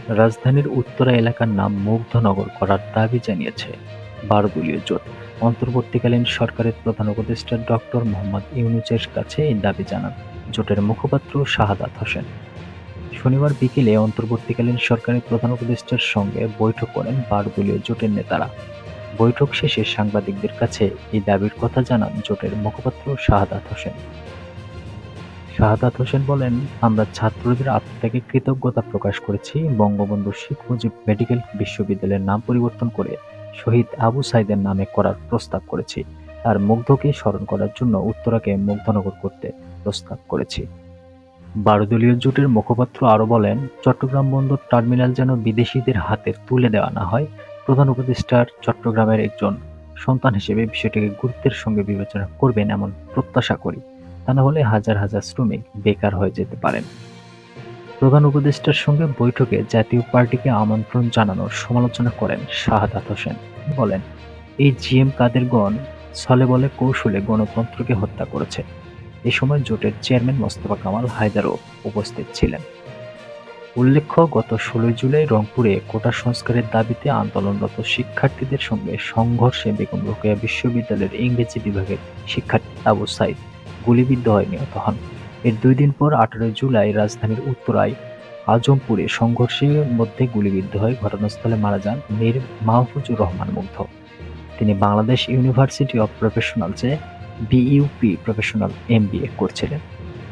রাজধানীর উত্তরা এলাকার নাম মুগ্ধনগর করার দাবি জানিয়েছে ১২ দলীয় জোট। অন্তর্বর্তীকালীন সরকারের প্রধান উপদেষ্টা ডক্টর মোহাম্মদ ইউনূসের কাছে এই দাবি জানান জোটের মুখপাত্র শাহাদাত হোসেন। শনিবার বিকেলে অন্তর্বর্তীকালীন সরকারের প্রধান উপদেষ্টার সঙ্গে বৈঠক করেন ১২ দলীয় জোটের নেতারা। বৈঠক শেষে সাংবাদিকদের কাছে এই দাবির কথা জানান জোটের মুখপাত্র শাহাদাত হোসেন। শাহাদাত হোসেন বলেন, আমরা ছাত্রদের আত্মত্যাগে কৃতজ্ঞতা প্রকাশ করেছি। বঙ্গবন্ধু শেখ মুজিব মেডিকেল বিশ্ববিদ্যালয়ের নাম পরিবর্তন করে শহীদ আবু সাইদের নামে করার প্রস্তাব করেছি। আর মুগ্ধকে স্মরণ করার জন্য উত্তরাকে মুগ্ধনগর করতে প্রস্তাব করেছি। ১২ দলীয় জোটের মুখপাত্র আরও বলেন, চট্টগ্রাম বন্দর টার্মিনাল যেন বিদেশিদের হাতে তুলে দেওয়া না হয়। প্রধান উপদেষ্টার চট্টগ্রামের একজন সন্তান হিসেবে বিষয়টিকে গুরুত্বের সঙ্গে বিবেচনা করবেন এমন প্রত্যাশা করি। তা না হলে হাজার হাজার শ্রমিক বেকার হয়ে যেতে পারেন। প্রধান উপদেষ্টার সঙ্গে বৈঠকে জাতীয় পার্টিকে আমন্ত্রণ জানানোর সমালোচনা করেন শাহাদাত হোসেন। তিনি বলেন, এই জিএম কাদেরগণ ছলে-বলে কৌশলে গণতন্ত্রকে হত্যা করেছে। এ সময় জোটের চেয়ারম্যান মোস্তফা কামাল হায়দারও উপস্থিত ছিলেন। উল্লেখ্য, গত ১৬ জুলাই রংপুরে কোটা সংস্কারের দাবিতে আন্দোলনরত শিক্ষার্থীদের সঙ্গে সংঘর্ষে বেগম রোকেয়া বিশ্ববিদ্যালয়ের ইংরেজি বিভাগের শিক্ষার্থী আবু সাইদ গুলিবিদ্ধ হয়ে নিহত হন। এর ২ দিন পর ১৮ জুলাই রাজধানীর উত্তরায় আজমপুরে সংঘর্ষের মধ্যে গুলিবিদ্ধ হয়ে ঘটনাস্থলে মারা যান মীর মাহফুজুর রহমান মুগ্ধ। তিনি বাংলাদেশ ইউনিভার্সিটি অব প্রফেশনালসে বিইউপি প্রফেশনাল এমবিএ করছিলেন।